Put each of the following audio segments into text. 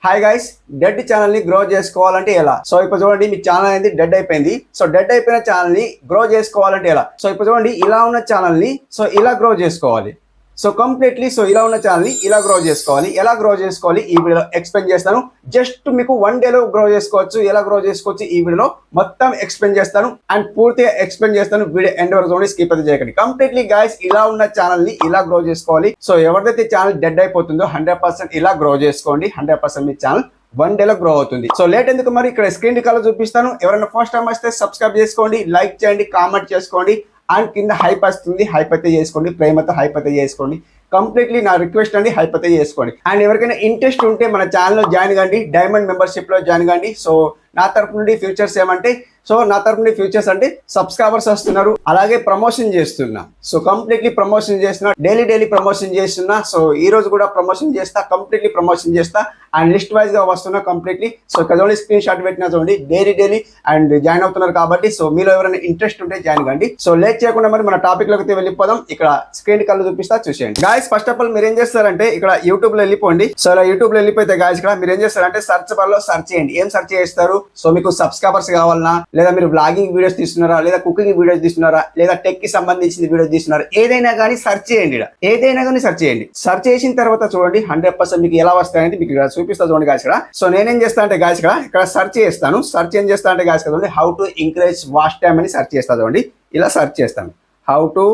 Hi guys, dead channel ని grow చేసుకోవాలంటే ఎలా? సో ఇప్పుడు చూడండి, మీ ఛానల్ అనేది డెడ్ అయిపోయింది. సో డెడ్ అయిపోయిన ఛానల్ ని గ్రో చేసుకోవాలంటే ఎలా? సో ఇప్పుడు చూడండి, ఇలా ఉన్న ఛానల్ ని ఇలా గ్రో చేసుకోవాలి. సో కంప్లీట్లీ ఇలా ఉన్న ఛానల్ ని ఇలా గ్రో చేసుకోవాలి. ఎలా గ్రో చేసుకోవాలి ఈ వీడియోలో ఎక్స్ప్లెయిన్ చేస్తాను. జస్ట్ మీకు 1 డేలో గ్రో చేసుకోవచ్చు. ఎలా గ్రో చేసుకోవచ్చు ఈ వీడియోలో మొత్తం ఎక్స్ప్లెయిన్ చేస్తాను అండ్ పూర్తిగా ఎక్స్ప్లెయిన్ చేస్తాను. వీడియో ఎండ్ వరకు చూడండి, స్కిప్ అయితే చేయకండి. కంప్లీట్లీ గైస్, ఇలా ఉన్న ఛానల్ ని ఇలా గ్రో చేసుకోవాలి. సో ఎవరిదైతే ఛానల్ డెడ్ అయిపోతుందో 100% ఇలా గ్రో చేసుకోండి. 100% మీ ఛానల్ 1 డేలో గ్రో అవుతుంది. సో లేట్ ఎందుకు, మరి ఇక్కడ స్క్రీన్ రికార్డ్ చూపిస్తాను. ఎవరైనా ఫస్ట్ టైం వస్తే సబ్స్క్రైబ్ చేసుకోండి, లైక్ చేయండి, కామెంట్ చేసుకోండి అండ్ కింద హైప్ వస్తుంది, హైప్ అయితే చేసుకోండి. ప్రేమతో హైప్ అయితే చేసుకోండి. కంప్లీట్లీ నా రిక్వెస్ట్ అండి, హైప్ అయితే చేసుకోండి. అండ్ ఎవరికైనా ఇంట్రెస్ట్ ఉంటే మన ఛానల్లో జాయిన్ కండి, డైమండ్ మెంబర్షిప్ లో జాయిన్ కండి. సో నా తరపు నుండి ఫ్యూచర్స్ ఏమంటే, ఫ్యూచర్స్ అంటే సబ్స్క్రైబర్స్ వస్తున్నారు, అలాగే ప్రమోషన్ చేస్తున్నా. సో కంప్లీట్లీ ప్రమోషన్ చేస్తున్నా, డైలీ ప్రమోషన్ చేస్తున్నా. సో ఈ రోజు కూడా ప్రమోషన్ చేస్తా, కంప్లీట్లీ ప్రమోషన్ చేస్తా అండ్ లిస్ట్ వైజ్ గా వస్తున్నా కంప్లీట్లీ. సో ఇక్కడ చూడండి, స్క్రీన్ షాట్ పెట్టినా చూడండి, డైలీ అండ్ జాయిన్ అవుతున్నారు కాబట్టి. సో మీలో ఎవరైనా ఇంట్రెస్ట్ ఉంటే జాయిన్ కండి. సో లేట్ చేయకుండా మరి మన టాపిక్ లోకి వెళ్ళిపోదాం. ఇక్కడ స్క్రీన్ కళ్ళు చూపిస్తా, చూసేయండి. గాయస్, ఫస్ట్ ఆఫ్ ఆల్ మీరు ఏం చేస్తారంటే, ఇక్కడ యూట్యూబ్ లో వెళ్ళిపోండి. సో ఇలా యూట్యూబ్ లో వెళ్ళిపోతే గాయస్, ఇక్కడ మీరు ఏం చేస్తారంటే సర్చ్ బార్ లో సర్చ్ చేయండి. ఏం సర్చ్ చేస్తారు? సో మీకు సబ్స్క్రైబర్స్ కావాలన్నా, లేదా మీరు బ్లాగింగ్ వీడియోస్ తీస్తున్నారా, లేదా కుకింగ్ వీడియోస్ తీస్తున్నారా, లేదా టెక్ కి సంబంధించిన వీడియోస్ తీస్తున్నారా, ఏదైనా కానీ సర్చ్ చేయండి. ఏదైనా కానీ సర్చ్ చేయండి. సర్చ్ చేసిన తర్వాత చూడండి 100% మీకు ఎలా వస్తాయంటే మీకు ఇక్కడ చూపిస్తా చూడండి గాయస్. ఇక్కడ సో నేనేం చేస్తా అంటే గాయస్, ఇక్కడ సర్చ్ చేస్తాను. సర్చ్ ఏం చేస్తా అంటే గాయస్, చూడండి, how to increase watch time అని సర్చ్ చేస్తా చూడండి. ఇలా సర్చ్ చేస్తాను, how to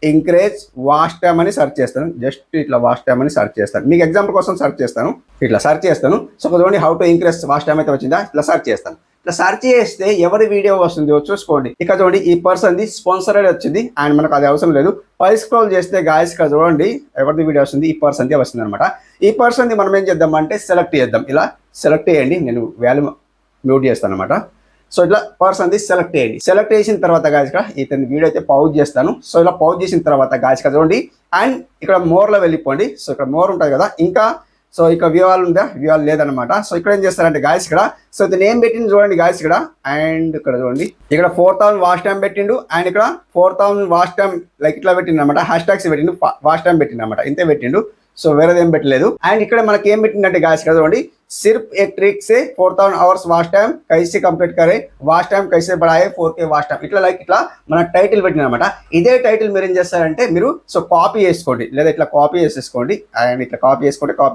increase watch time అని సర్చ్ చేస్తాను. జస్ట్ ఇట్లా వాచ్ టైమ్ అని సర్చ్ చేస్తాను. మీకు ఎగ్జాంపుల్ కోసం సర్చ్ చేస్తాను, ఇట్లా సర్చ్ చేస్తాను. సో చూడండి, how to increase watch time అయితే వచ్చిందా, ఇట్లా సర్చ్ చేస్తాను. ఇట్లా సర్చ్ చేస్తే ఎవరి వీడియో వస్తుందో చూసుకోండి. ఇక్కడ చూడండి, ఈ పర్సన్ ది స్పాన్సర్డ్ వచ్చింది అండ్ మనకు అది అవసరం లేదు. పై స్క్రోల్ చేస్తే గాయస్, ఇక్కడ చూడండి ఎవరిది వీడియో వస్తుంది, ఈ పర్సన్ ది వస్తుంది అనమాట. ఈ పర్సన్ ది మనం ఏం చేద్దామంటే సెలెక్ట్ చేద్దాం. ఇలా సెలెక్ట్ చేయండి, నేను వాల్యూ మ్యూట్ చేస్తాను అనమాట. సో ఇట్లా పర్సన్ ది సెలెక్ట్ చేయండి. సెలెక్ట్ చేసిన తర్వాత గాయస్, ఇక్కడ ఇతని వీడియో అయితే పౌజ్ చేస్తాను. సో ఇలా పౌజ్ చేసిన తర్వాత గాయస్, ఇక్కడ చూడండి అండ్ ఇక్కడ మోర్ లో వెళ్ళిపోండి. సో ఇక్కడ మోర్ ఉంటుంది కదా, ఇంకా సో ఇక్కడ వ్యూవాల్ ఉందా, వ్యూవాల్ లేదనమాట. సో ఇక్కడ ఏం చేస్తారంటే గాయస్, ఇక్కడ సో ఇతను ఏం పెట్టింది చూడండి గాయస్, ఇక్కడ అండ్ ఇక్కడ చూడండి, ఇక్కడ 4000 వాచ్ టైం పెట్టిండు అండ్ ఇక్కడ 4000 వాచ్ టైం లైక్ ఇట్లా పెట్టిండు అనమాట. హ్యాష్ ట్యాగ్స్ పెట్టిండు, వాచ్ టైం పెట్టిండు అనమాట, ఇంతే పెట్టిండు. సో వేరేది ఏం పెట్టలేదు. అండ్ ఇక్కడ మనకి ఏం పెట్టిందంటే గాయస్, ఇక్కడ చూడండి, सिर्फ एक ट्रिक से 4000 आवर्स वाच टाइम कैसे कंप्लीट करे, वाच टाइम कैसे बढ़ाए 4K వాచ్ టైం, ఇట్లా లైక్ ఇట్లా మన టైటిల్ పెట్టినమాట. ఇదే టైటిల్ మీరు ఏం చేస్తారంటే మీరు సో కాపీ చేసుకోండి, లేదా ఇట్లా కాపీ చేసేసుకోండి అండ్ ఇట్లా కాపీ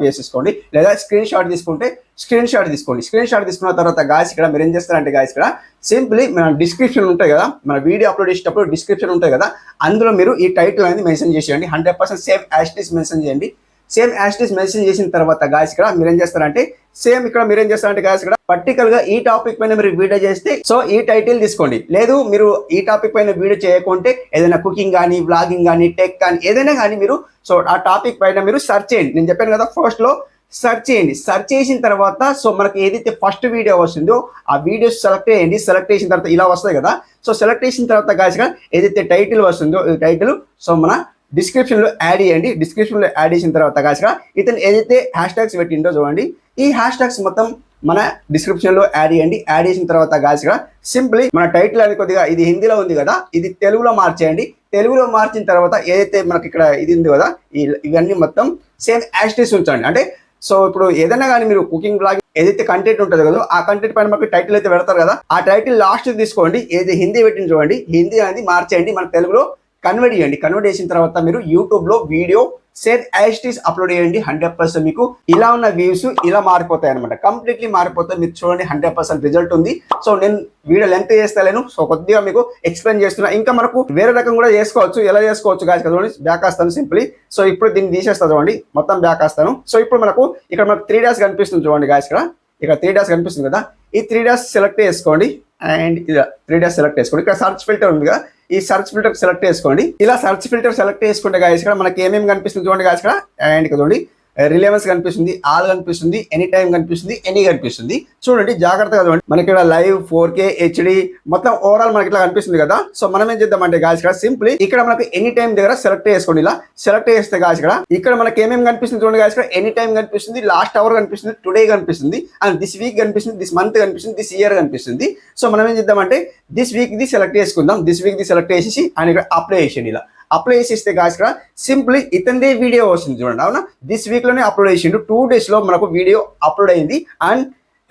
చేసేసుకోండి, లేదా స్క్రీన్ షాట్ తీసుకుంటే స్క్రీన్ షాట్ తీసుకోండి. స్క్రీన్ షాట్ తీసుకున్న తర్వాత గాయస్, ఇక్కడ మీరు ఏం చేస్తారంటే గాయస్, ఇక్కడ సింప్లీ మన డిస్క్రిప్షన్ ఉంటాయి కదా, మన వీడియో అప్లోడ్ చేసేటప్పుడు డిస్క్రిప్షన్ ఉంటాయి కదా, అందులో మీరు ఈ టైటిల్ అనేది మెన్షన్ చేసేయండి. 100% same as it is mention చేయండి. Same as it is mention చేసిన తర్వాత గాయస్, ఇక్కడ మీరు ఏం చేస్తారంటే సేమ్ ఇక్కడ మీరు ఏం చేస్తారంటే గాయస్, ఇక్కడ పర్టికల్ గా ఈ టాపిక్ పైన మీరు వీడియో చేస్తే సో ఈ టైటిల్ తీసుకోండి. లేదు మీరు ఈ టాపిక్ పైన వీడియో చేయకుంటే ఏదైనా కుకింగ్ కానీ, వ్లాగింగ్ కానీ, టెక్ కానీ ఏదైనా కానీ మీరు సో ఆ టాపిక్ పైన మీరు సెర్చ్ చేయండి. నేను చెప్పాను కదా, ఫస్ట్ లో సెర్చ్ చేయండి. సెర్చ్ చేసిన తర్వాత సో మనకి ఏదైతే ఫస్ట్ వీడియో వస్తుందో ఆ వీడియో సెలెక్ట్ చేయండి. సెలెక్ట్ చేసిన తర్వాత ఇలా వస్తాయి కదా. సో సెలెక్ట్ చేసిన తర్వాత గాయస్, ఇక్కడ ఏదైతే టైటిల్ వస్తుందో ఈ టైటిల్ సో మన డిస్క్రిప్షన్ లో యాడ్ చేయండి. డిస్క్రిప్షన్ లో యాడ్ చేసిన తర్వాత గాయస్, ఇతను ఏదైతే హ్యాష్ ట్యాగ్స్ పెట్టిండో చూడండి, ఈ హ్యాష్ ట్యాగ్స్ మొత్తం మన డిస్క్రిప్షన్ లో యాడ్ చేయండి. యాడ్ చేసిన తర్వాత గాయస్, సింప్లీ మన టైటిల్ అనేది కొద్దిగా ఇది హిందీలో ఉంది కదా, ఇది తెలుగులో మార్చేయండి. తెలుగులో మార్చిన తర్వాత ఏదైతే మనకి ఇక్కడ ఇది ఉంది కదా, ఇవన్నీ మొత్తం సేమ్ యాజ్ ఇట్ ఈస్ ఉంచండి. అంటే సో ఇప్పుడు ఏదైనా కానీ మీరు కుకింగ్ బ్లాగ్ ఏదైతే కంటెంట్ ఉంటుంది కదా, ఆ కంటెంట్ పైన మనకి టైటిల్ అయితే పెడతారు కదా, ఆ టైటిల్ లాస్ట్ తీసుకోండి. ఏది హిందీ పెట్టింది చూడండి, హిందీ అనేది మార్చేయండి, మన తెలుగులో కన్వర్ట్ చేయండి. కన్వర్ట్ చేసిన తర్వాత మీరు యూట్యూబ్ లో video same as it is upload చేయండి. 100% మీకు ఇలా ఉన్న వ్యూస్ ఇలా మారిపోతాయి అనమాట, కంప్లీట్లీ మారిపోతాయి. మీరు చూడండి 100% రిజల్ట్ ఉంది. సో నేను వీడియో లెంత్ చేస్తలేను, సో కొద్దిగా మీకు ఎక్స్ప్లెయిన్ చేస్తున్నా. ఇంకా మనకు వేరే రకం కూడా చేసుకోవచ్చు. ఎలా చేసుకోవచ్చు గాయస్, చూడండి బ్యాక్ వస్తాను సింప్లీ. సో ఇప్పుడు దీన్ని తీసేస్తా చూడండి, మొత్తం బ్యాక్ వస్తాను. సో ఇప్పుడు మనకు ఇక్కడ మనకు 3 డాష్ కనిపిస్తుంది చూడండి గాయస్, ఇక్కడ 3 డాష్ కనిపిస్తుంది కదా, ఈ 3 డాష్ సెలెక్ట్ చేసుకోండి అండ్ ఇలా 3 డాష్ సెలెక్ట్ చేసుకోండి. ఇక్కడ సర్చ్ ఫిల్టర్ ఉంది కదా, ఈ సర్చ్ ఫిల్టర్ సెలెక్ట్ చేసుకోండి. ఇలా సర్చ్ ఫిల్టర్ సెలెక్ట్ చేసుకుంటే గాయస్, ఇక్కడ మనకి ఏమేమి కనిపిస్తుంది చూడండి గాయస్, అండ్ ఇక్కడ చూడండి రిలవెన్స్ కనిపిస్తుంది, ఆల్ కనిపిస్తుంది, ఎనీ టైం కనిపిస్తుంది, ఎనీ కనిపిస్తుంది. చూడండి జాగ్రత్తగా చూడండి, మనకి ఇక్కడ లైవ్ 4K HD మొత్తం ఓవరాల్ మనకి ఇట్లా కనిపిస్తుంది కదా. సో మనం ఏం చేద్దామంటే గాయస్, ఇక్కడ సింప్లీ ఇక్కడ మనకి ఎనీ టైం దగ్గర సెలెక్ట్ చేసుకోండి. ఇలా సెలెక్ట్ చేస్తే గాయస్, ఇక్కడ మనకి ఏమేమి కనిపిస్తుంది చూడండి గాయస్, ఎనీ టైం కనిపిస్తుంది, లాస్ట్ అవర్ కనిపిస్తుంది, టుడే కనిపిస్తుంది అండ్ దిస్ వీక్ కనిపిస్తుంది, దిస్ మంత్ కనిపిస్తుంది, దిస్ ఇయర్ కనిపిస్తుంది. సో మనం ఏం చేద్దామంటే దిస్ వీక్ ది సెలెక్ట్ చేసుకుందాం. దిస్ వీక్ ది సెలెక్ట్ చేసేసి అండ్ ఇక్కడ అప్లై చేసేయండి. ఇలా అప్లై చేసిస్తే గాయస్ ఇక్కడ సింప్లీ ఇతందే వీడియో వస్తుంది చూడండి. అవునా, దిస్ వీక్ లోనే అప్లోడ్ చేసిండు. 2 days లో మనకు వీడియో అప్లోడ్ అయింది అండ్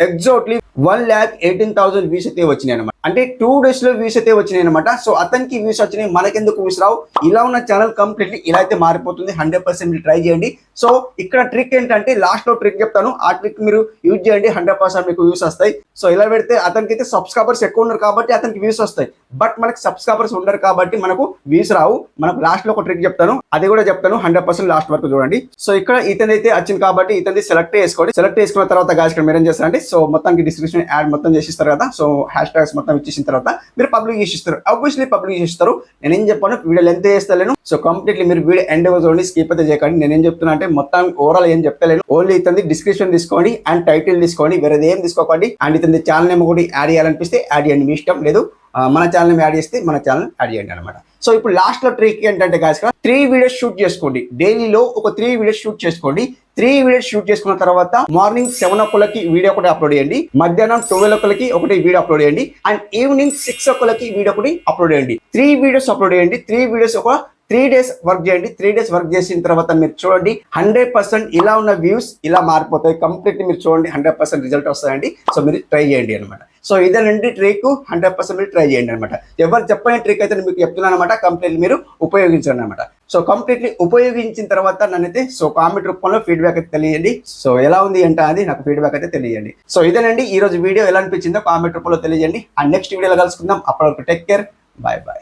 ఎగ్జాక్ట్లీ 1,18,000 వ్యూస్ అయితే వచ్చినాయి అనమాట. అంటే 2 days లో వ్యూస్ అయితే వచ్చినాయి అనమాట. సో అతనికి వ్యూస్ వచ్చినాయి, మనకెందుకు వ్యూస్ రావు? ఇలా ఉన్న ఛానల్ కంప్లీట్లీ ఇలా అయితే మారిపోతుంది. 100% మీరు ట్రై చేయండి. సో ఇక్కడ ట్రిక్ ఏంటంటే లాస్ట్ లో ట్రిక్ చెప్తాను, ఆ ట్రిక్ మీరు యూజ్ చేయండి, 100% మీకు వ్యూస్ వస్తాయి. సో ఇలా పెడితే అతనికి అయితే సబ్స్క్రైబర్స్ ఎక్కువ ఉన్నారు కాబట్టి అతనికి వ్యూస్ వస్తాయి. బట్ మనకి సబ్స్క్రైబర్స్ ఉండరు కాబట్టి మనకు వ్యూస్ రావు. మనకు లాస్ట్ లో ఒక ట్రిక్ చెప్తాను, అది కూడా చెప్తాను, 100% లాస్ట్ వరకు చూడండి. సో ఇక్కడ ఇతని అయితే వచ్చింది కాబట్టి ఇతని సెలెక్ట్ చేసుకోండి. సెలెక్ట్ చేసుకున్న తర్వాత గాయస్ ఇక్కడ మీరు ఏం చేస్తారంటే, సో మొత్తానికి డిస్క్రిప్షన్ యాడ్ మొత్తం చేసిస్తారు కదా. సో హ్యాష్ ట్యాగ్స్ మొత్తం ఇచ్చేసిన తర్వాత మీరు పబ్లిక్ చేసిస్తారు. ఆబ్వియస్లీ పబ్లిక్ చేస్తారు. నేనేం చెప్పాను, వీడియో లెంత్ చేస్తలేను. సో కంప్లీట్లీ మీరు వీడియో ఎండ్ చూడండి, స్కిప్ అయితే చేయకండి. నేనేం చెప్తున్నా అంటే మొత్తం ఓవరాల్ ఏం చెప్తలేను, ఓన్లీ ఇతని డిస్క్రిప్షన్ తీసుకోండి అండ్ టైటిల్ తీసుకోండి, వేరేది ఏం తీసుకోకండి. అండ్ ఇతని ఛానల్ నేమ్ కూడా యాడ్ చేయాలనిపిస్తే యాడ్ చేయండి, మీ ఇష్టం. లేదు మన ఛానల్ యాడ్ చేస్తే మన ఛానల్ యాడ్ చేయండి అనమాట. సో ఇప్పుడు లాస్ట్ లో ట్రిక్ ఏంటంటే గాయస్ 3 వీడియోస్ షూట్ చేసుకోండి. డైలీలో ఒక 3 వీడియోస్ షూట్ చేసుకోండి. 3 వీడియోస్ షూట్ చేసుకున్న తర్వాత మార్నింగ్ 7 o'clock వీడియో ఒకటి అప్లోడ్ చేయండి, మధ్యాహ్నం 12 o'clock ఒకటి వీడియో అప్లోడ్ చేయండి అండ్ ఈవినింగ్ 6 o'clock వీడియో ఒకటి అప్లోడ్ చేయండి. 3 వీడియోస్ అప్లోడ్ చేయండి. 3 వీడియోస్ ఒక 3 days వర్క్ చేయండి. 3 days వర్క్ చేసిన తర్వాత మీరు చూడండి 100% ఇలా ఉన్న వ్యూస్ ఇలా మారిపోతాయి. కంప్లీట్లీ మీరు చూడండి 100% రిజల్ట్ వస్తాయండి. సో మీరు ట్రై చేయండి అనమాట. సో ఇదేనండి ట్రిక్, 100% మీరు ట్రై చేయండి అనమాట. ఎవరు చెప్పని ట్రిక్ అయితే మీకు చెప్తున్నాను అనమాట, కంప్లీట్లీ మీరు ఉపయోగించండి అనమాట. సో కంప్లీట్లీ ఉపయోగించిన తర్వాత నన్నైతే సో కామెంట్ రూపంలో ఫీడ్బ్యాక్ అయితే తెలియండి. సో ఎలా ఉంది అంటే అది నాకు ఫీడ్బ్యాక్ అయితే తెలియండి. సో ఇదేనండి ఈ రోజు వీడియో ఎలా అనిపించిందో కామెంట్ రూపంలో తెలియజేయండి. అండ్ నెక్స్ట్ వీడియోలో కలుసుకుందాం. అప్పటివరకు టేక్ కేర్, బాయ్ బాయ్.